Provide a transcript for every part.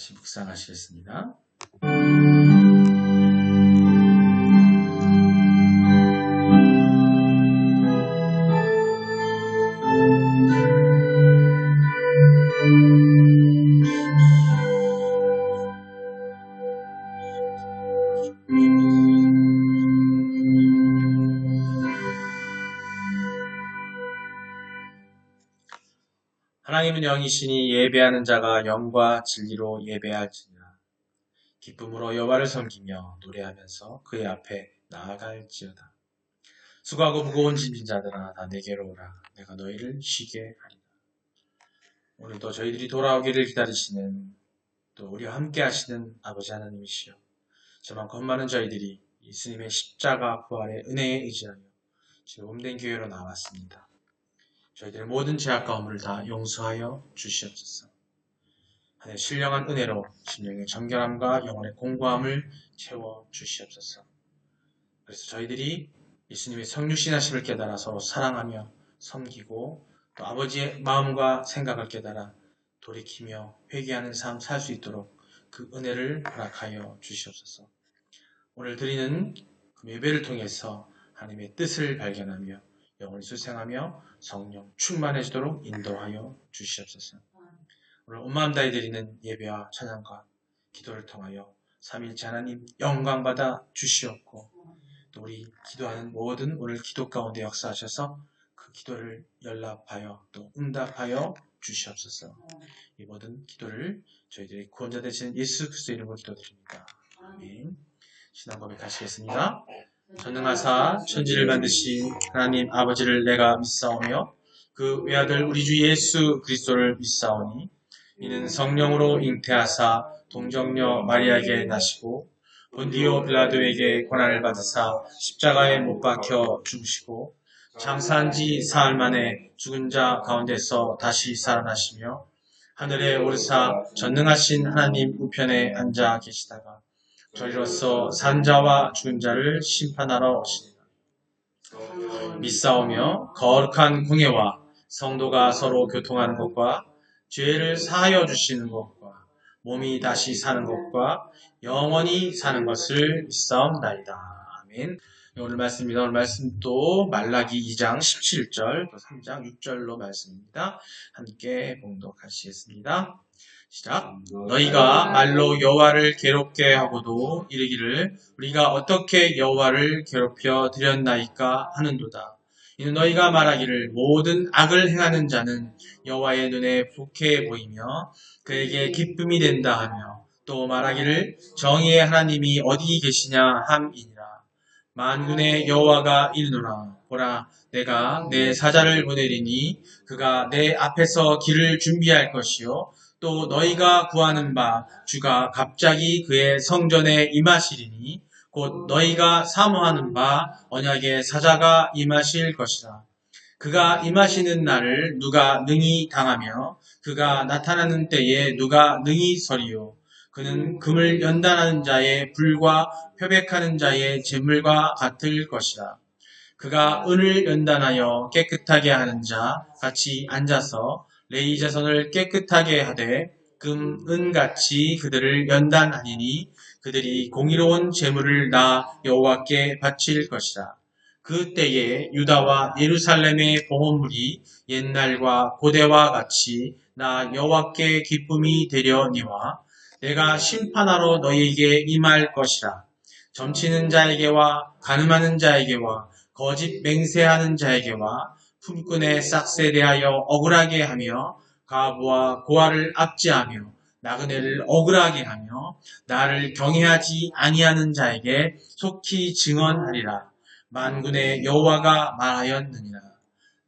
같이 묵상하시겠습니다. 하나님은 영이시니 예배하는 자가 영과 진리로 예배할지니라. 기쁨으로 여호와를 섬기며 노래하면서 그의 앞에 나아갈지어다. 수고하고 무거운 짐진 자들아 다 내게로 오라. 내가 너희를 쉬게 하리라. 오늘도 저희들이 돌아오기를 기다리시는 또 우리와 함께 하시는 아버지 하나님이시여, 저만큼 많은 저희들이 예수님의 십자가 부활의 은혜에 의지하며 지금 몸된 교회로 나왔습니다. 저희들의 모든 죄악과 허물을 다 용서하여 주시옵소서. 하나님의 신령한 은혜로 심령의 정결함과 영혼의 공고함을 채워 주시옵소서. 그래서 저희들이 예수님의 성육신 하심을 깨달아 서로 사랑하며 섬기고 또 아버지의 마음과 생각을 깨달아 돌이키며 회개하는 삶 살 수 있도록 그 은혜를 허락하여 주시옵소서. 오늘 드리는 예배를 통해서 하나님의 뜻을 발견하며 영혼이 수생하며 성령 충만해지도록 인도하여 주시옵소서. 오늘 온 마음 다해 드리는 예배와 찬양과 기도를 통하여 삼위일체 하나님 영광받아 주시옵고, 또 우리 기도하는 모든 오늘 기도 가운데 역사하셔서 그 기도를 연락하여 또 응답하여 주시옵소서. 이 모든 기도를 저희들의 구원자 되시는 예수 그리스도의 이름으로 기도드립니다. 아멘. 신앙 고백하시겠습니다. 전능하사 천지를 만드신 하나님 아버지를 내가 믿사오며 그 외아들 우리 주 예수 그리스도를 믿사오니 이는 성령으로 잉태하사 동정녀 마리아에게 나시고 본디오 빌라도에게 고난을 받으사 십자가에 못 박혀 죽으시고 장사한 지 사흘 만에 죽은 자 가운데서 다시 살아나시며 하늘에 오르사 전능하신 하나님 우편에 앉아 계시다가 저희로서 산 자와 죽은 자를 심판하러 오시리라. 믿사오며 거룩한 공예와 성도가 서로 교통하는 것과 죄를 사하여 주시는 것과 몸이 다시 사는 것과 영원히 사는 것을 믿사옵나이다. 아멘. 오늘 말씀입니다. 오늘 말씀도 말라기 2장 17절 또 3장 6절로 말씀입니다. 함께 봉독하시겠습니다. 시작. 너희가 말로 여호와를 괴롭게 하고도 이르기를 우리가 어떻게 여호와를 괴롭혀 드렸나이까 하는도다. 이는 너희가 말하기를 모든 악을 행하는 자는 여호와의 눈에 불쾌해 보이며 그에게 기쁨이 된다 하며 또 말하기를 정의의 하나님이 어디 계시냐 함이니라. 만군의 여호와가 이르노라. 보라, 내가 내 사자를 보내리니 그가 내 앞에서 길을 준비할 것이요 또 너희가 구하는 바 주가 갑자기 그의 성전에 임하시리니 곧 너희가 사모하는 바 언약의 사자가 임하실 것이라. 그가 임하시는 날을 누가 능히 당하며 그가 나타나는 때에 누가 능히 서리요. 그는 금을 연단하는 자의 불과 표백하는 자의 재물과 같을 것이라. 그가 은을 연단하여 깨끗하게 하는 자 같이 앉아서 레위 자손을 깨끗하게 하되 금, 은같이 그들을 연단하니니 그들이 공의로운 재물을 나 여호와께 바칠 것이라. 그 때에 유다와 예루살렘의 보험물이 옛날과 고대와 같이 나 여호와께 기쁨이 되려니와 내가 심판하러 너희에게 임할 것이라. 점치는 자에게와 가늠하는 자에게와 거짓 맹세하는 자에게와 품꾼의 싹스에 대하여 억울하게 하며 가부와 고아를 압제하며 나그네를 억울하게 하며 나를 경외하지 아니하는 자에게 속히 증언하리라. 만군의 여호와가 말하였느니라.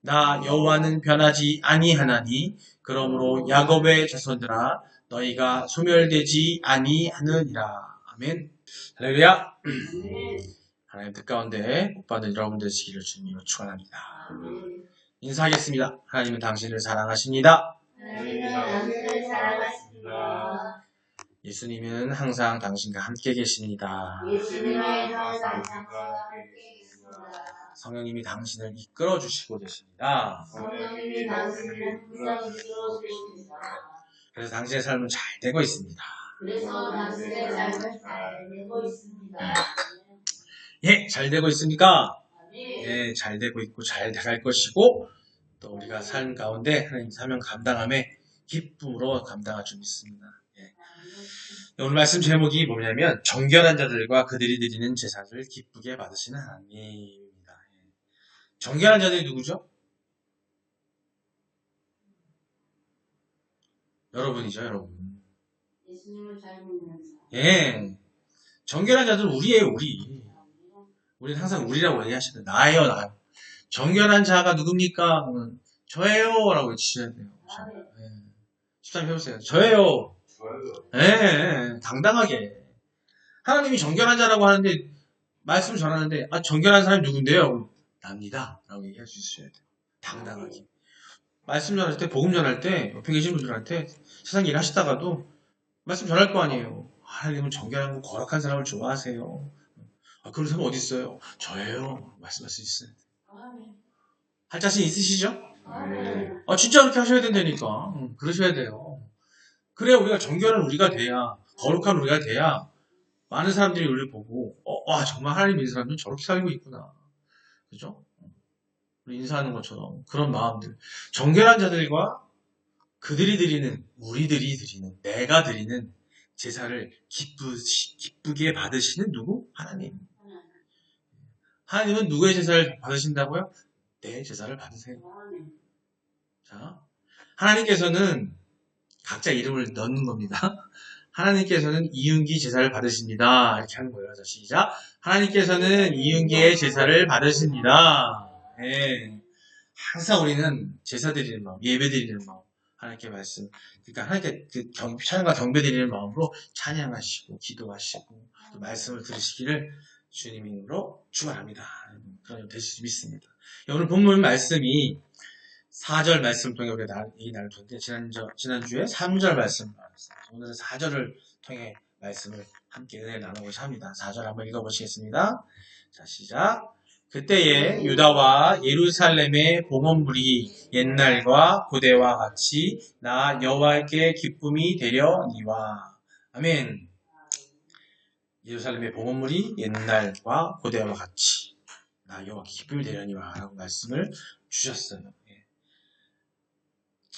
나 여호와는 변하지 아니하나니 그러므로 야곱의 자손들아 너희가 소멸되지 아니하느니라. 아멘. 할렐루야. 하나님 뜻 가운데 복 받는 여러분들 되시기를 주님으로 축원합니다. 인사하겠습니다. 하나님은 당신을 사랑하십니다. 예수님은 항상 당신과 함께 계십니다. 성령님이 당신을 이끌어 주시고 계십니다. 그래서 당신의 삶은 잘 되고 있습니다. 그래서 당신의 삶을 잘 되고 있습니다. 예, 잘 되고 있으니까 아멘. 예, 잘 되고 있고 잘 돼갈 것이고 또 우리가 삶 가운데 하나님 사명 감당함에 기쁨으로 감당할 줄 믿습니다. 예. 오늘 말씀 제목이 뭐냐면 정결한 자들과 그들이 드리는 제사를 기쁘게 받으시는 하나님입니다. 예. 정결한 자들이 누구죠? 여러분이죠, 여러분. 예수님을 잘 믿는 사람. 예. 정결한 자들은 우리예요, 우리. 우리는 항상 우리라고 얘기하시는데 나예요, 나요. 정결한 자가 누굽니까? 저예요 라고 외치셔야 돼요. 예. 13 해보세요. 저예요. 예, 당당하게. 하나님이 정결한 자라고 하는데 말씀을 전하는데 정결한 사람이 누군데요? 납니다 라고 얘기할 수 있어야 돼요. 당당하게. 말씀 전할 때, 복음 전할 때 옆에 계신 분들한테 세상 일 하시다가도 말씀 전할 거 아니에요. 하나님은 정결하고 거룩한 사람을 좋아하세요. 그런 사람 어디 있어요? 저예요. 말씀할 수 있어요. 할 자신 있으시죠? 진짜 그렇게 하셔야 된다니까. 그러셔야 돼요. 그래야 우리가 정결한 우리가 돼야, 거룩한 우리가 돼야 많은 사람들이 우리를 보고 정말 하나님 믿는 사람들은 저렇게 살고 있구나. 그죠? 우리 인사하는 것처럼 그런 마음들. 정결한 자들과 그들이 드리는, 우리들이 드리는, 내가 드리는 제사를 기쁘게 받으시는 누구? 하나님. 하나님은 누구의 제사를 받으신다고요? 내 제사를 받으세요. 자, 하나님께서는 각자 이름을 넣는 겁니다. 하나님께서는 이윤기 제사를 받으십니다. 이렇게 하는 거예요. 자, 시작. 하나님께서는 이윤기의 제사를 받으십니다. 네. 항상 우리는 제사 드리는 마음, 예배 드리는 마음, 하나님께 말씀, 그러니까 하나님께 그 찬양과 경배 드리는 마음으로 찬양하시고, 기도하시고, 또 말씀을 들으시기를 주님 이름으로 축원합니다. 그런 되실 수 믿습니다. 오늘 본문 말씀이 4절 말씀을 통해 우리가 이 나를 통해 지난주에 3절 말씀 나눴습니다. 오늘은 4절을 통해 말씀을 함께 은혜를 나누고자 합니다. 4절 한번 읽어보시겠습니다. 자, 시작. 그때에 유다와 예루살렘의 봉헌물이 옛날과 고대와 같이 나 여호와께 기쁨이 되려니와. 아멘. 예루살렘의 봉헌물이 옛날과 고대와 같이 나 여호와께 기쁨이 되려니와 라고 말씀을 주셨어요.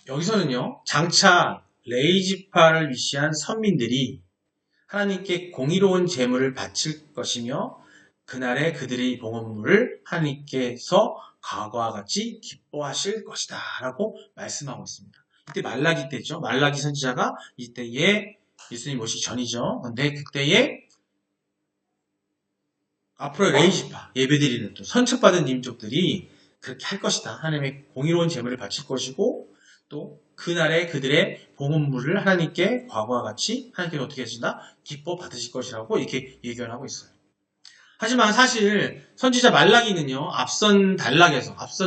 여기서는요, 장차 레이지파를 위시한 선민들이 하나님께 공의로운 제물을 바칠 것이며 그날에 그들의 봉헌물을 하나님께서 과거와 같이 기뻐하실 것이다 라고 말씀하고 있습니다. 이때 말라기 때죠. 말라기 선지자가 이때에 예수님 오시기 전이죠. 근데 그때에 앞으로 레이지파 예배드리는 또 선척받은 민족들이 그렇게 할 것이다. 하나님의 공의로운 제물을 바칠 것이고 또 그날에 그들의 봉헌물을 하나님께 과거와 같이 하나님께서 어떻게 하신다? 기뻐 받으실 것이라고 이렇게 예견하고 있어요. 하지만 사실 선지자 말라기는요. 앞선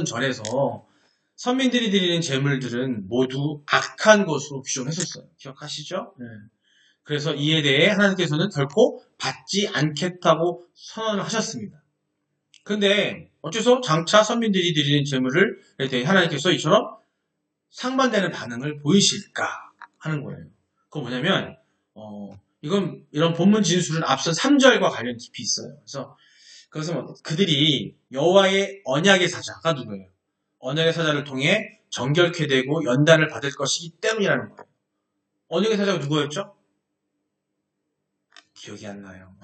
전에서 선민들이 드리는 제물들은 모두 악한 것으로 규정했었어요. 기억하시죠? 네. 그래서 이에 대해 하나님께서는 결코 받지 않겠다고 선언을 하셨습니다. 그런데 어째서 장차 선민들이 드리는 제물을 대해 하나님께서 이처럼 상반되는 반응을 보이실까 하는 거예요. 그건 뭐냐면 이런 본문 진술은 앞선 3절과 관련이 깊이 있어요. 그래서 그것은 그들이 여호와의 언약의 사자가 누구예요? 언약의 사자를 통해 정결케 되고 연단을 받을 것이기 때문이라는 거예요. 언약의 사자가 누구였죠? 기억이 안 나요.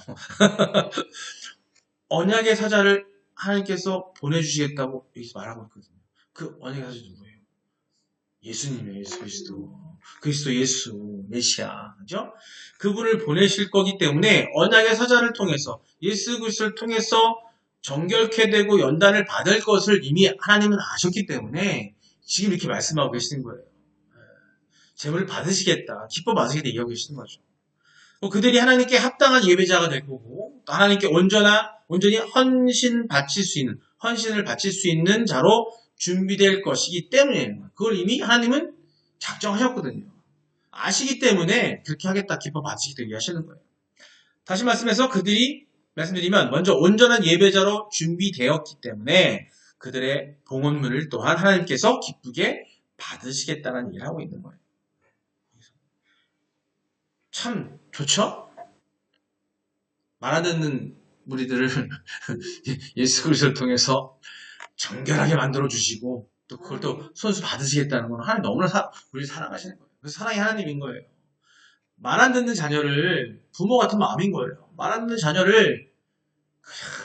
언약의 사자를 하나님께서 보내주시겠다고 여기서 말하고 있거든요. 그 언약의 사자 누구예요? 예수님이에요. 예수 그리스도 예수 메시아, 그죠? 그분을 보내실 거기 때문에 언약의 사자를 통해서 예수 그리스도를 통해서 정결케 되고 연단을 받을 것을 이미 하나님은 아셨기 때문에 지금 이렇게 말씀하고 계시는 거예요. 제물을 받으시겠다, 기뻐 받으시겠다 얘기하고 계시는 거죠. 그들이 하나님께 합당한 예배자가 될 거고 또 하나님께 온전히 헌신을 바칠 수 있는 자로 준비될 것이기 때문에 그걸 이미 하나님은 작정하셨거든요. 아시기 때문에 그렇게 하겠다, 기뻐 받으시겠다 얘기하시는 거예요. 다시 말씀드리면 먼저 온전한 예배자로 준비되었기 때문에 그들의 봉헌물을 또한 하나님께서 기쁘게 받으시겠다는 얘기를 하고 있는 거예요. 참 좋죠? 말 안 듣는 무리들을 예수 그리스도를 통해서 정결하게 만들어 주시고 또 그걸 또 손수 받으시겠다는 건 하나님 너무나 우리를 사랑하시는 거예요. 그래서 사랑이 하나님인 거예요. 말 안 듣는 자녀를 부모 같은 마음인 거예요. 말 안 듣는 자녀를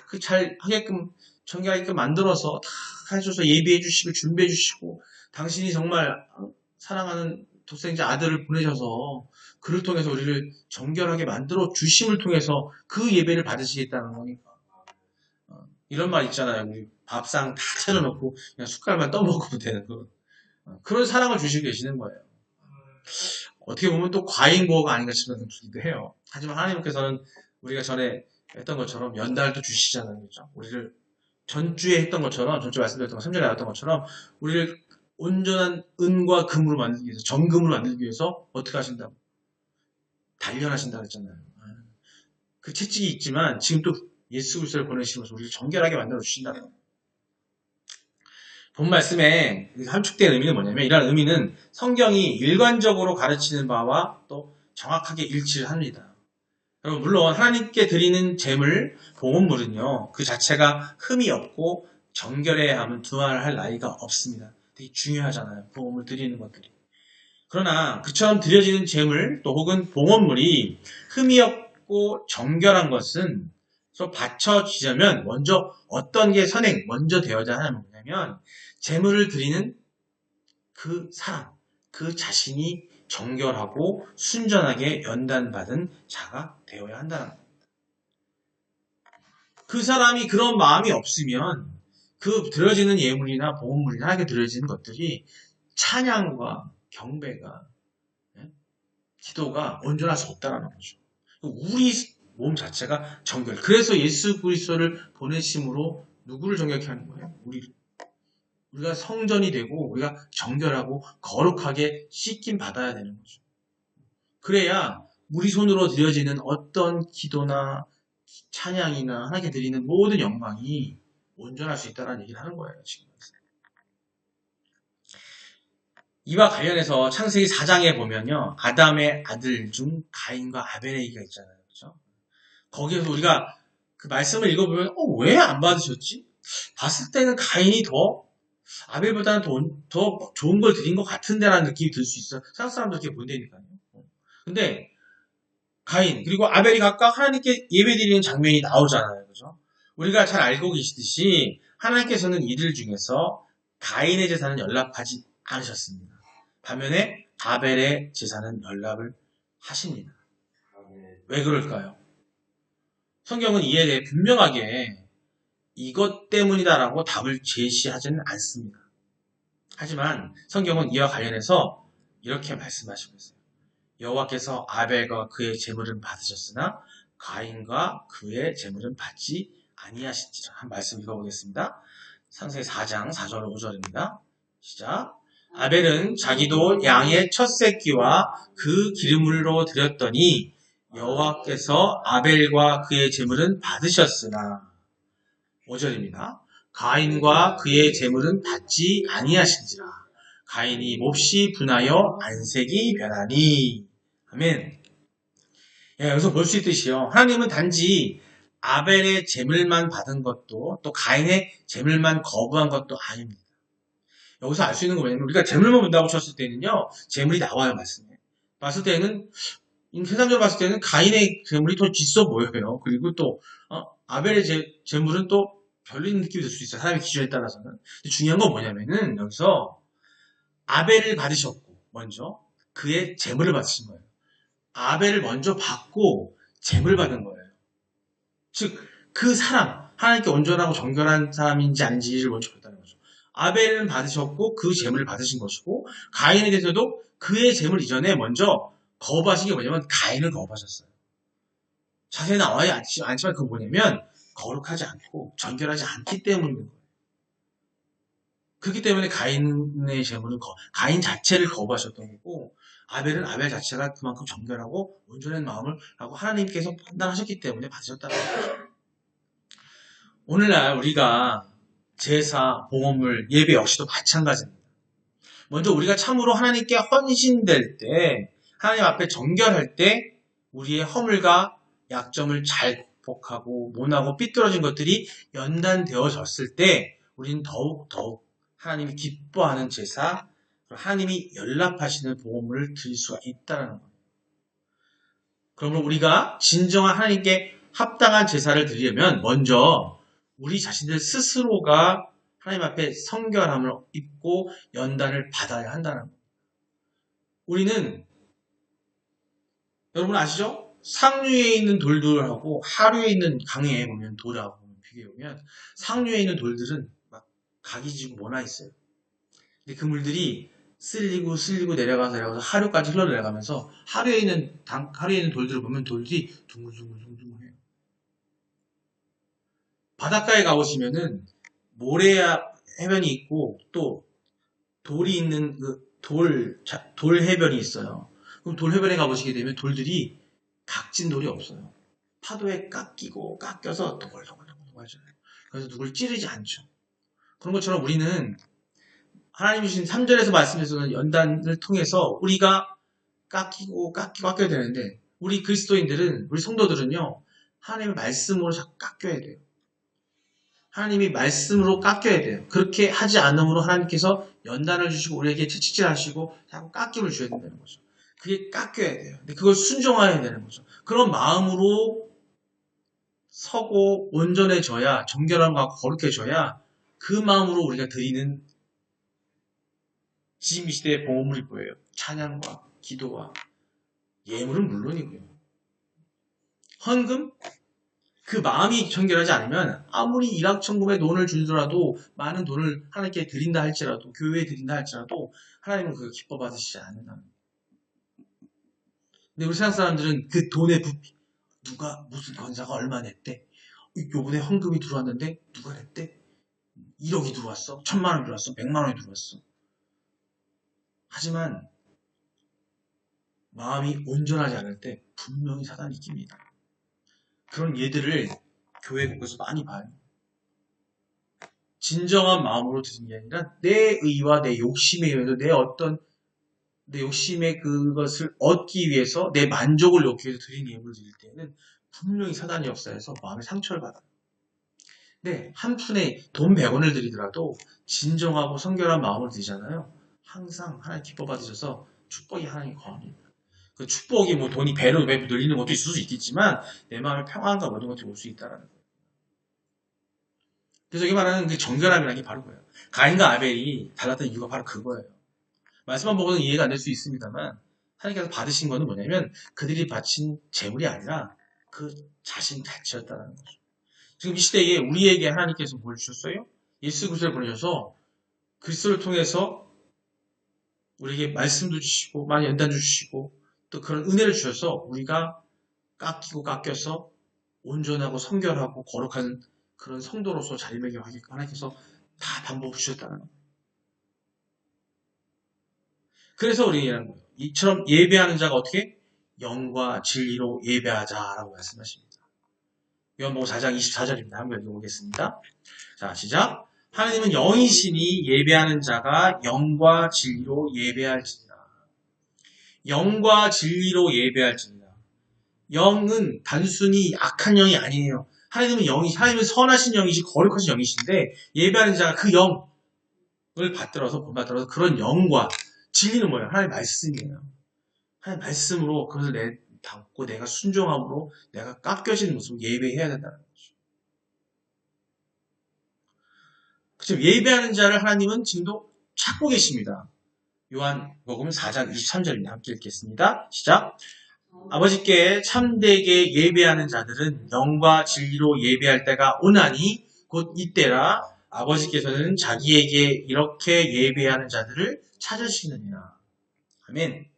그 잘 하게끔 정결하게끔 만들어서 다 해줘서 예비해 주시고 준비해 주시고 당신이 정말 사랑하는 독생자 아들을 보내셔서 그를 통해서 우리를 정결하게 만들어 주심을 통해서 그 예배를 받으시겠다는 거니까. 이런 말 있잖아요. 우리 밥상 다 차려놓고 그냥 숟갈만 떠먹으면 되는 거. 그런 사랑을 주시고 계시는 거예요. 어떻게 보면 또 과잉보호가 아닌가 싶은 생각도 해요. 하지만 하나님께서는 우리가 전에 했던 것처럼 연달도 주시잖아요. 그렇죠? 우리를 전주에 했던 것처럼, 전주에 말씀드렸던 것, 3절에 나왔던 것처럼 우리를 온전한 은과 금으로 만들기 위해서, 정금으로 만들기 위해서 어떻게 하신다고? 단련하신다고 했잖아요. 그 채찍이 있지만 지금 또 예수 그리스도를 보내시면서 우리를 정결하게 만들어 주신다는 거예요. 본 말씀에 함축된 의미는 뭐냐면 이러한 의미는 성경이 일관적으로 가르치는 바와 또 정확하게 일치를 합니다. 여러분 물론 하나님께 드리는 제물, 봉헌물은요 그 자체가 흠이 없고 정결해야 하면 두말할 나위가 없습니다. 되게 중요하잖아요. 봉헌물 드리는 것들이. 그러나 그처럼 드려지는 제물 또 혹은 봉헌물이 흠이 없고 정결한 것은 받쳐지려면 먼저 어떤 게 먼저 되어야 하는 거냐면 제물을 드리는 그 사람, 그 자신이 정결하고 순전하게 연단받은 자가 되어야 한다는 겁니다. 그 사람이 그런 마음이 없으면 그 드려지는 예물이나 봉헌물이나 하나님께 드려지는 것들이 찬양과 경배가 기도가 온전할 수 없다는 거죠. 우리 몸 자체가 정결. 그래서 예수 그리스도를 보내심으로 누구를 정결케 하는 거예요? 우리가 성전이 되고 우리가 정결하고 거룩하게 씻김 받아야 되는 거죠. 그래야 우리 손으로 드려지는 어떤 기도나 찬양이나 하나님께 드리는 모든 영광이 온전할 수 있다는 얘기를 하는 거예요. 지금. 이와 관련해서 창세기 4장에 보면요. 아담의 아들 중 가인과 아벨의 얘기가 있잖아요. 그렇죠? 거기에서 우리가 그 말씀을 읽어보면 왜 안 받으셨지? 봤을 때는 가인이 더 아벨보다는 더 좋은 걸 드린 것 같은데라는 느낌이 들 수 있어요. 세상 사람들 이렇게 본다니까요. 근데 가인 그리고 아벨이 각각 하나님께 예배드리는 장면이 나오잖아요. 그죠? 우리가 잘 알고 계시듯이 하나님께서는 이들 중에서 가인의 제사는 연락하지 않으셨습니다. 반면에 아벨의 제사는 연락을 하십니다. 왜 그럴까요? 성경은 이에 대해 분명하게 이것 때문이다라고 답을 제시하지는 않습니다. 하지만 성경은 이와 관련해서 이렇게 말씀하시고 있어요. 여호와께서 아벨과 그의 제물은 받으셨으나 가인과 그의 제물은 받지 아니하신지라. 한 말씀 읽어보겠습니다. 창세기 4장 4절 5절입니다. 시작. 아벨은 자기도 양의 첫 새끼와 그 기름으로 드렸더니 여호와께서 아벨과 그의 제물은 받으셨으나 5절입니다. 가인과 그의 제물은 받지 아니하신지라. 가인이 몹시 분하여 안색이 변하니. 아멘. 여기서 볼 수 있듯이요. 하나님은 단지 아벨의 제물만 받은 것도 또 가인의 제물만 거부한 것도 아닙니다. 여기서 알 수 있는 거 뭐냐면 우리가 제물만 본다고 쳤을 때는요. 제물이 나와요. 말씀에. 봤을 때는 세상적으로 봤을 때는 가인의 제물이 더 짙어 보여요. 그리고 또 아벨의 제물은 또 별린 느낌이 들 수 있어요. 사람의 기준에 따라서는. 근데 중요한 건 뭐냐면은 여기서 아벨을 받으셨고 먼저 그의 제물을 받으신 거예요. 아벨을 먼저 받고 제물 받은 거예요. 즉 그 사람 하나님께 온전하고 정결한 사람인지 아닌지를 먼저 봤다는 거죠. 아벨은 받으셨고 그 제물을 받으신 것이고 가인에 대해서도 그의 제물 이전에 먼저 거부하신 게 뭐냐면 가인을 거부하셨어요. 자세히 나와야 않지만 그건 뭐냐면 거룩하지 않고 정결하지 않기 때문인 거예요. 그렇기 때문에 가인의 제물은 가인 자체를 거부하셨던 거고 아벨은 아벨 자체가 그만큼 정결하고 온전한 마음을 하고 하나님께서 판단하셨기 때문에 받으셨다는 거죠. 오늘날 우리가 제사, 봉헌물, 예배 역시도 마찬가지입니다. 먼저 우리가 참으로 하나님께 헌신될 때 하나님 앞에 정결할 때 우리의 허물과 약점을 잘 극복하고 모나고 삐뚤어진 것들이 연단되어졌을 때 우리는 더욱 하나님이 기뻐하는 제사, 하나님이 연락하시는 보험을 드릴 수가 있다는 거예요. 그러므로 우리가 진정한 하나님께 합당한 제사를 드리려면 먼저 우리 자신들 스스로가 하나님 앞에 성결함을 입고 연단을 받아야 한다는 거예요. 우리는 여러분 아시죠? 상류에 있는 돌들하고 하류에 있는 강에 보면 돌하고 비교해보면 상류에 있는 돌들은 막 각이 지고 뭐나 있어요. 근데 그 물들이 쓸리고 내려가서 하류까지 흘러 내려가면서 하류에 있는 돌들을 보면 돌들이 둥글둥글해요. 바닷가에 가보시면은 모래 해변이 있고 또 돌이 있는 돌 해변이 있어요. 그럼 돌 해변에 가보시게 되면 돌들이 각진 돌이 없어요. 파도에 깎여서 동글동글동글하잖아요. 그래서 누굴 찌르지 않죠. 그런 것처럼 우리는 하나님 주신 3절에서 말씀해서는 연단을 통해서 우리가 깎여야 되는데 우리 그리스도인들은 우리 성도들은요 하나님의 말씀으로 자꾸 깎여야 돼요. 하나님이 말씀으로 깎여야 돼요. 그렇게 하지 않으므로 하나님께서 연단을 주시고 우리에게 채찍질하시고 자꾸 깎임을 줘야 된다는 거죠. 그게 깎여야 돼요. 근데 그걸 순종해야 되는 거죠. 그런 마음으로 서고 온전해져야 정결함과 거룩해져야 그 마음으로 우리가 드리는 지금 이 시대의 보물이 뭐예요? 찬양과 기도와 예물은 물론이고요. 헌금? 그 마음이 정결하지 않으면 아무리 일확천금의 돈을 주더라도 많은 돈을 하나님께 드린다 할지라도 교회에 드린다 할지라도 하나님은 그거 기뻐 받으시지 않는다는 거예요. 근데 우리 세상 사람들은 그 돈의 부피 누가 무슨 권사가 얼마 냈대? 요번에 헌금이 들어왔는데 누가 냈대? 1억이 들어왔어? 1000만 원이 들어왔어? 100만 원이 들어왔어? 하지만 마음이 온전하지 않을 때 분명히 사단이 낍니다. 그런 예들을 교회 곳에서 많이 봐요. 진정한 마음으로 드린 게 아니라 내 의와 내 욕심에 의해서 내 욕심의 그것을 얻기 위해서 내 만족을 얻기 위해서 드린 예물을 드릴 때는 분명히 사단이 역사해서 마음에 상처를 받아요. 근데 한 푼에 돈 100원을 드리더라도 진정하고 성결한 마음을 드리잖아요. 항상 하나님 기뻐 받으셔서 축복이 하나님 거합니다. 그 축복이 뭐 돈이 배로 늘리는 것도 있을 수 있겠지만 내 마음에 평안과 모든 것들이 올 수 있다는 거예요. 그래서 여기 말하는 그 정결함이라는 게 바로 그거예요. 가인과 아벨이 달랐던 이유가 바로 그거예요. 말씀만 보고는 이해가 안 될 수 있습니다만 하나님께서 받으신 거는 뭐냐면 그들이 바친 재물이 아니라 그 자신 자체였다는 거죠. 지금 이 시대에 우리에게 하나님께서 뭘 주셨어요? 예수 그리스도를 보내셔서 그리스도를 통해서 우리에게 말씀도 주시고 많이 연단도 주시고 또 그런 은혜를 주셔서 우리가 깎여서 온전하고 성결하고 거룩한 그런 성도로서 자리매김하게 하나님께서 다 방법을 주셨다는 거예요. 그래서 우리는 거예요. 이처럼 예배하는 자가 어떻게? 영과 진리로 예배하자라고 말씀하십니다. 요한복음 4장 24절입니다. 한번 읽어보겠습니다. 자, 시작. 하나님은 영이시니 예배하는 자가 영과 진리로 예배할지니라. 영과 진리로 예배할지니라. 영은 단순히 악한 영이 아니에요. 하나님은 선하신 영이시 거룩하신 영이신데 예배하는 자가 그 영을 본받들어서 그런 영과 진리는 뭐예요? 하나님 말씀이에요. 하나님 말씀으로 그것을 담고 내가 순종함으로 내가 깎여진 모습으로 예배해야 된다는 거죠. 그렇죠? 예배하는 자를 하나님은 지금도 찾고 계십니다. 요한복음 4장 23절입니다. 함께 읽겠습니다. 시작. 아버지께 참되게 예배하는 자들은 영과 진리로 예배할 때가 오나니 곧 이때라 아버지께서는 자기에게 이렇게 예배하는 자들을 찾으시느니라. 아멘.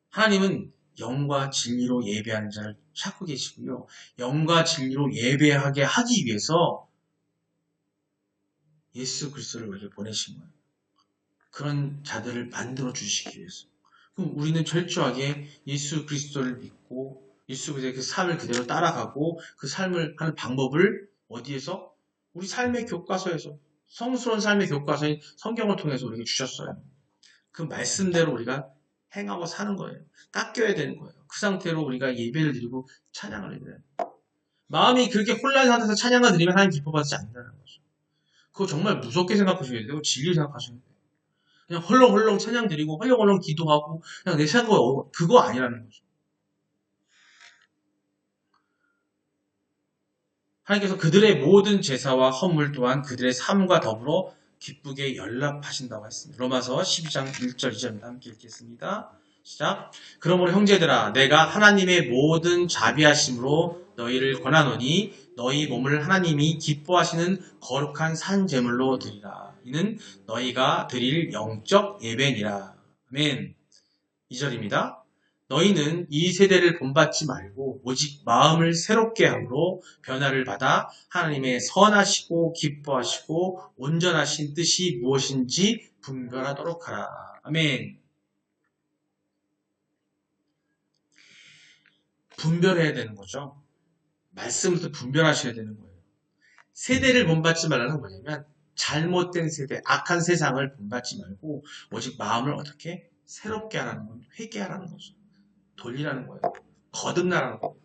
하나님은 영과 진리로 예배하는 자를 찾고 계시고요. 영과 진리로 예배하게 하기 위해서 예수 그리스도를 우리에게 보내신 거예요. 그런 자들을 만들어 주시기 위해서. 그럼 우리는 철저하게 예수 그리스도를 믿고 예수 그리스도의 그 삶을 그대로 따라가고 그 삶을 하는 방법을 어디에서? 우리 삶의 교과서에서 성스러운 삶의 교과서인 성경을 통해서 우리에게 주셨어요. 그 말씀대로 우리가 행하고 사는 거예요. 깎여야 되는 거예요. 그 상태로 우리가 예배를 드리고 찬양을 드려요. 마음이 그렇게 혼란 상태에서 찬양을 드리면 하나님 기뻐받지 않는다는 거죠. 그거 정말 무섭게 생각하셔야 돼요. 진리 생각하셔야 돼요. 그냥 헐렁헐렁 찬양 드리고 헐렁헐렁 기도하고 그냥 내 생각에 그거 아니라는 거죠. 하나님께서 그들의 모든 제사와 헌물 또한 그들의 삶과 더불어 기쁘게 연락하신다고 했습니다. 로마서 12장 1절 2절입니다. 함께 읽겠습니다. 시작. 그러므로 형제들아 내가 하나님의 모든 자비하심으로 너희를 권하노니 너희 몸을 하나님이 기뻐하시는 거룩한 산 제물로 드리라. 이는 너희가 드릴 영적 예배니라. 아멘. 2절입니다. 너희는 이 세대를 본받지 말고 오직 마음을 새롭게 함으로 변화를 받아 하나님의 선하시고 기뻐하시고 온전하신 뜻이 무엇인지 분별하도록 하라. 아멘. 분별해야 되는 거죠. 말씀부터 분별하셔야 되는 거예요. 세대를 본받지 말라는 건 뭐냐면 잘못된 세대, 악한 세상을 본받지 말고 오직 마음을 어떻게 새롭게 하라는 건 회개하라는 거죠. 돌리라는 거예요. 거듭나라는 거예요.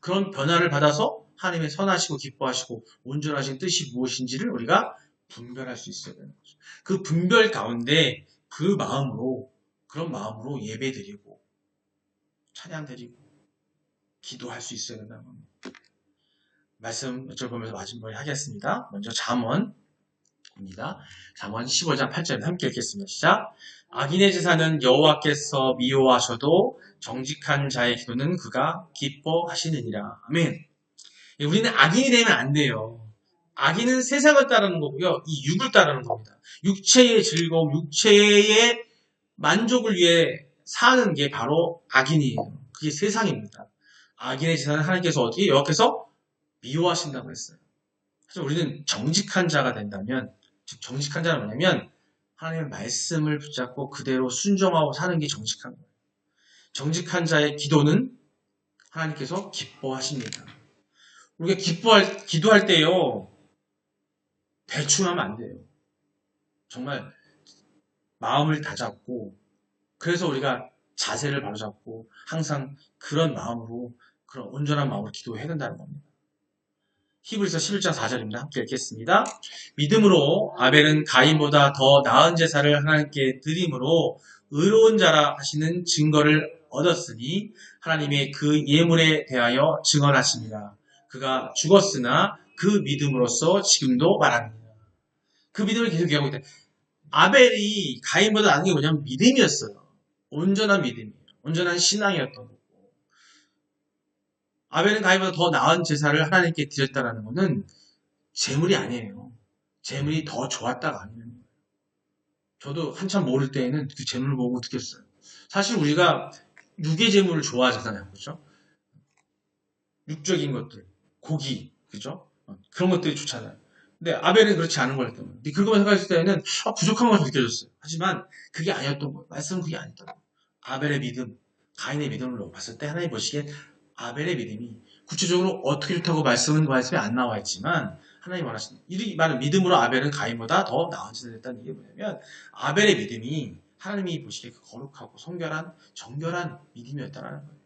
그런 변화를 받아서 하나님의 선하시고 기뻐하시고 온전하신 뜻이 무엇인지를 우리가 분별할 수 있어야 되는 거죠. 그 분별 가운데 그 마음으로 그런 마음으로 예배드리고 찬양드리고 기도할 수 있어야 된다는 겁니다. 말씀 여쭤보면서 마지막에 하겠습니다. 먼저 잠언입니다. 잠언 15장 8절 함께 읽겠습니다. 시작. 악인의 제사는 여호와께서 미워하셔도 정직한 자의 기도는 그가 기뻐하시느니라. 아멘. 우리는 악인이 되면 안 돼요. 악인은 세상을 따르는 거고요. 이 육을 따르는 겁니다. 육체의 즐거움, 육체의 만족을 위해 사는 게 바로 악인이에요. 그게 세상입니다. 악인의 제사는 하나님께서 어떻게 여호와께서 미워하신다고 했어요. 그래서 우리는 정직한 자가 된다면, 즉 정직한 자는 뭐냐면 하나님의 말씀을 붙잡고 그대로 순종하고 사는 게 정직한 거예요. 정직한 자의 기도는 하나님께서 기뻐하십니다. 우리가 기도할 때요, 대충 하면 안 돼요. 정말 마음을 다잡고, 그래서 우리가 자세를 바로잡고 항상 그런 마음으로, 그런 온전한 마음으로 기도해야 된다는 겁니다. 히브리서 11장 4절입니다. 함께 읽겠습니다. 믿음으로 아벨은 가인보다 더 나은 제사를 하나님께 드림으로 의로운 자라 하시는 증거를 얻었으니 하나님의 그 예물에 대하여 증언하십니다. 그가 죽었으나 그 믿음으로써 지금도 말합니다. 그 믿음을 계속 얘기하고 있다. 아벨이 가인보다 나은 게 뭐냐면 믿음이었어요. 온전한 믿음이에요. 온전한 신앙이었던 거고. 아벨은 가인보다 더 나은 제사를 하나님께 드렸다는 것은 재물이 아니에요. 재물이 더 좋았다가 아니에요. 저도 한참 모를 때에는 그 재물을 보고 느꼈어요. 사실 우리가 육의 재물을 좋아하잖아요. 그렇죠? 육적인 것들, 고기, 그죠? 그런 것들이 좋잖아요. 근데 아벨은 그렇지 않은 거였던 거예요. 그것만 생각했을 때는 부족한 것이 느껴졌어요. 하지만 그게 아니었던 거예요. 말씀은 그게 아니었던 거예요. 아벨의 믿음, 가인의 믿음을 봤을 때 하나님 보시기엔 아벨의 믿음이 구체적으로 어떻게 좋다고 말씀이 안 나와 있지만 하나님 원하시는 이 말은 믿음으로 아벨은 가인보다 더 나은 짓을 했다는 게 뭐냐면 아벨의 믿음이 하나님이 보시기에 거룩하고 성결한 정결한 믿음이었다는 거예요.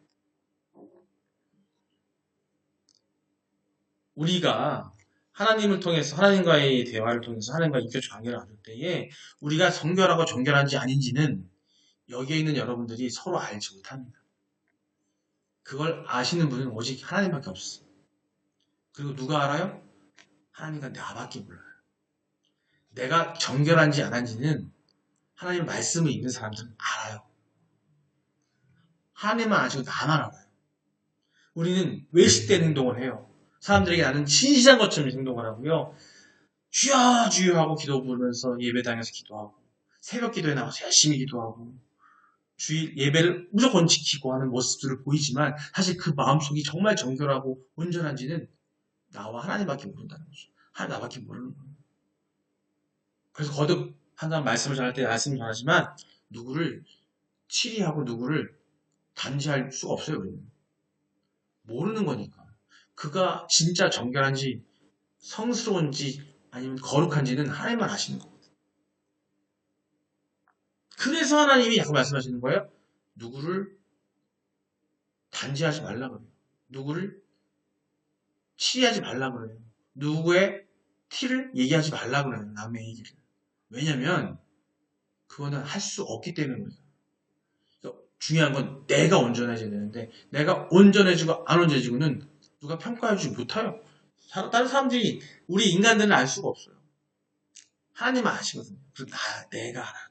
우리가 하나님을 통해서 하나님과의 대화를 통해서 하나님과 인격적 관계를 나눌 때에 우리가 성결하고 정결한지 아닌지는 여기에 있는 여러분들이 서로 알지 못합니다. 그걸 아시는 분은 오직 하나님밖에 없어요. 그리고 누가 알아요? 하나님과 나밖에 몰라요. 내가 정결한지 안 한지는 하나님 말씀을 읽는 사람들은 알아요. 하나님만 아시고 나만 알아요. 우리는 외식된 행동을 해요. 사람들에게 나는 신실한 것처럼 행동을 하고요. 주여 주여 하고 기도 부르면서 예배당에서 기도하고 새벽 기도에 나와서 열심히 기도하고 주일 예배를 무조건 지키고 하는 모습들을 보이지만 사실 그 마음속이 정말 정결하고 온전한지는 나와 하나님밖에 모른다는 거죠. 하나님 나밖에 모르는 거예요. 그래서 거듭 항상 말씀을 전할 때 말씀을 전하지만 누구를 치리하고 누구를 단지할 수가 없어요. 우리는. 모르는 거니까. 그가 진짜 정결한지 성스러운지 아니면 거룩한지는 하나님만 아시는 거거든요. 그래서 하나님이 약간 말씀하시는 거예요. 누구를 단죄하지 말라 그래요. 누구를 치리하지 말라 그래요. 누구의 티를 얘기하지 말라 그래요. 남의 얘기를. 왜냐면 그거는 할 수 없기 때문입니다. 중요한 건 내가 온전해져야 되는데 내가 온전해지고 안 온전해지고는 누가 평가해주지 못해요. 다른 사람들이 우리 인간들은 알 수가 없어요. 하나님은 아시거든요. 그래서 내가 알아요.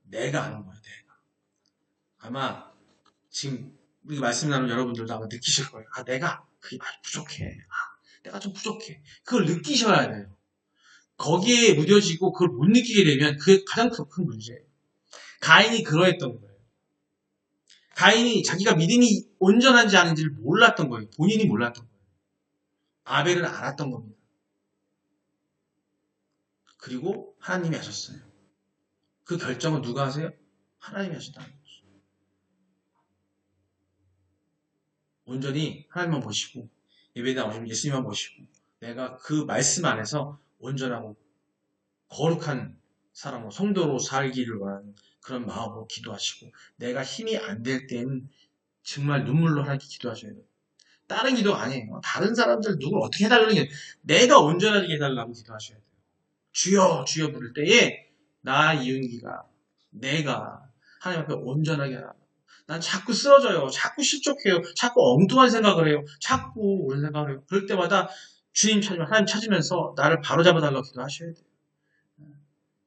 내가 아는 거예요. 내가. 아마 지금 우리 말씀 나누는 여러분들도 아마 느끼실 거예요. 내가 그게 많이 부족해. 내가 좀 부족해. 그걸 느끼셔야 돼요. 거기에 무뎌지고 그걸 못 느끼게 되면 그게 가장 큰 문제예요. 가인이 그러했던 거예요. 가인이 자기가 믿음이 온전한지 아닌지를 몰랐던 거예요. 본인이 몰랐던 거예요. 아벨은 알았던 겁니다. 그리고 하나님이 하셨어요. 그 결정은 누가 하세요? 하나님이 하신다는 거죠. 온전히 하나님만 보시고 예배에 나오시면 예수님만 보시고 내가 그 말씀 안에서 온전하고 거룩한 사람으로 성도로 살기를 원하는 그런 마음으로 기도하시고 내가 힘이 안 될 때는 정말 눈물로 하나님께 기도하셔야 돼요. 다른 기도가 아니에요. 다른 사람들 누굴 어떻게 해달라는 게 내가 온전하게 해달라고 기도하셔야 돼요. 주여 주여 부를 때에 나 이은기가 내가 하나님 앞에 온전하게 하라. 난 자꾸 쓰러져요. 자꾸 실족해요. 자꾸 엉뚱한 생각을 해요. 자꾸 옳은 생각을 해요. 그럴 때마다 주님 찾으면 하나님 찾으면서 나를 바로잡아달라고 기도하셔야 돼요.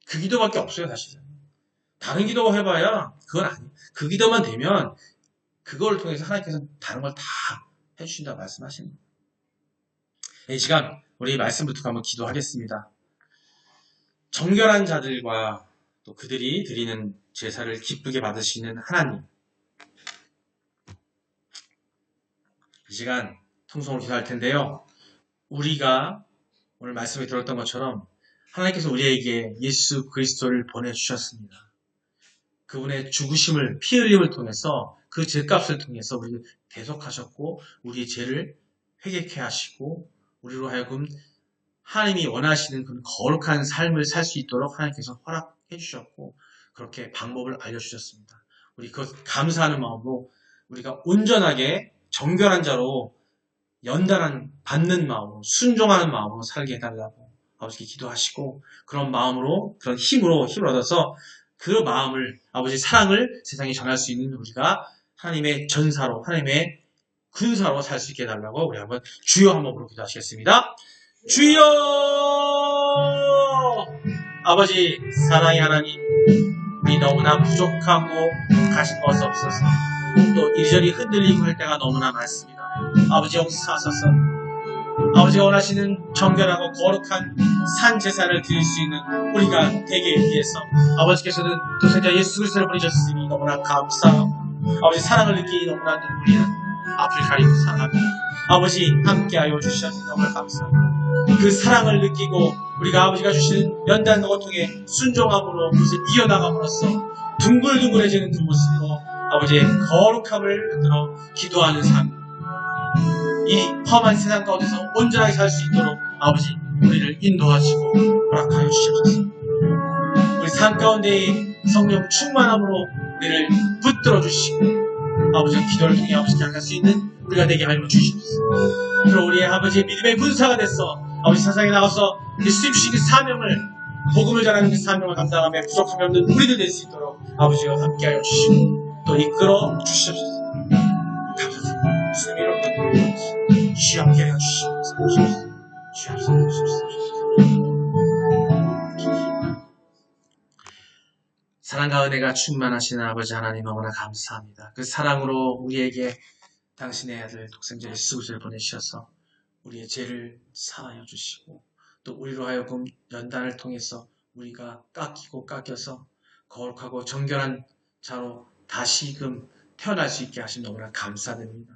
그 기도밖에 없어요. 사실은. 다른 기도 해봐야 그건 아니에요. 그 기도만 되면 그걸 통해서 하나님께서 다른 걸 다 해주신다고 말씀하십니다. 이 시간 우리 말씀부터 한번 기도하겠습니다. 정결한 자들과 또 그들이 드리는 제사를 기쁘게 받으시는 하나님, 이 시간 통성으로 기도할 텐데요. 우리가 오늘 말씀에 들었던 것처럼 하나님께서 우리에게 예수 그리스도를 보내주셨습니다. 그분의 죽으심을 피 흘림을 통해서 그 죄값을 통해서 우리를 대속하셨고 우리의 죄를 회개케 하시고 우리로 하여금 하나님이 원하시는 그런 거룩한 삶을 살 수 있도록 하나님께서 허락해 주셨고 그렇게 방법을 알려주셨습니다. 우리 그것 감사하는 마음으로 우리가 온전하게 정결한 자로 연단한 받는 마음으로 순종하는 마음으로 살게 해달라고 아버지께 기도하시고 그런 마음으로 그런 힘을 얻어서 그 마음을 아버지 사랑을 세상에 전할 수 있는 우리가 하나님의 전사로 하나님의 군사로 살 수 있게 해달라고 우리 한번 주여 한번 부르고 기도하시겠습니다. 주여 아버지 사랑의 하나님 우리 너무나 부족하고 가신 것 없어서 또 이리저리 흔들리고 할 때가 너무나 많습니다. 아버지 역사하소서 아버지가 원하시는 정결하고 거룩한 산 제사를 드릴 수 있는 우리가 되기 위해서 아버지께서는 독생자 예수 그리스도를 보내셨으니 너무나 감사하고 아버지 사랑을 느끼니 너무나 눈물이 나 앞을 가리고 사랑합니다. 아버지 함께하여 주셔서 너무나 감사합니다. 그 사랑을 느끼고 우리가 아버지가 주신 연단과 고통에 순종함으로 그것을 이어나감으로써 둥글둥글해지는 그 모습으로 아버지의 거룩함을 흔들어 기도하는 삶 이 험한 세상 가운데서 온전하게 살 수 있도록 아버지 우리를 인도하시고 허락하여 주시옵소서. 우리 삶 가운데의 성령 충만함으로 우리를 붙들어 주시고 아버지의 기도를 통해 아버지께 나갈 수 있는 우리가 되게 하여 주시옵소서. 그럼 우리의 아버지의 믿음의 군사가 됐어 아버지 세상에 나가서 예수님 주신 그 사명을 복음을 전하는 그 사명을 감당하며 부족함이 없는 우리들 될 수 있도록 아버지와 함께하여 주시고 또 이끌어 주시옵소서. 감사드립니다. 주님의 이름으로 기도드립니다. 주여 함께하여 주시옵소서. 주여 함께하여 주시옵소서. 사랑과 은혜가 충만하신 아버지 하나님 너무나 감사합니다. 그 사랑으로 우리에게 당신의 아들 독생자 예수 그리스도를 보내주셔서 우리의 죄를 사하여 주시고 또 우리로 하여금 연단을 통해서 우리가 깎여서 거룩하고 정결한 자로 다시금 태어날 수 있게 하신 너무나 감사드립니다.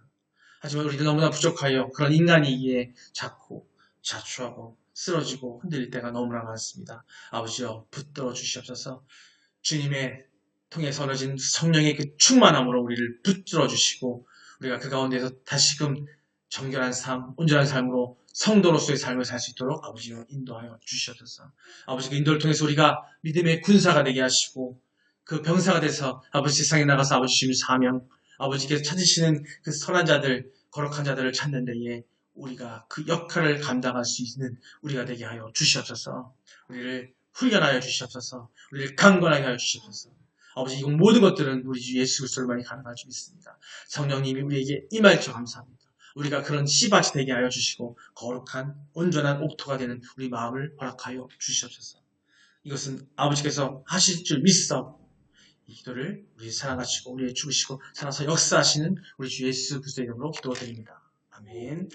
하지만 우리도 너무나 부족하여 그런 인간이기에 자꾸 자초하고 쓰러지고 흔들릴 때가 너무나 많습니다. 아버지여 붙들어 주시옵소서. 주님의 통해서 얻어진 성령의 그 충만함으로 우리를 붙들어 주시고 우리가 그 가운데서 다시금 정결한 삶, 온전한 삶으로 성도로서의 삶을 살 수 있도록 아버지여 인도하여 주시옵소서. 아버지 그 인도를 통해서 우리가 믿음의 군사가 되게 하시고 그 병사가 돼서 아버지 세상에 나가서 아버지 주님 사명, 아버지께서 찾으시는 그 선한 자들, 거룩한 자들을 찾는 데에 우리가 그 역할을 감당할 수 있는 우리가 되게 하여 주시옵소서. 우리를 훈련하여 주시옵소서. 우리를 강건하게 하여 주시옵소서. 아버지, 이 모든 것들은 우리 주 예수 그리스도로만이 가능할 줄 믿습니다. 성령님이 우리에게 임할 줄 감사합니다. 우리가 그런 씨밭이 되게 하여 주시고 거룩한 온전한 옥토가 되는 우리 마음을 허락하여 주시옵소서. 이것은 아버지께서 하실 줄 믿사옵고 이 기도를 우리 사랑하시고 우리의 죽으시고 살아서 역사하시는 우리 주 예수 그리스도의 이름으로 기도드립니다. 아멘.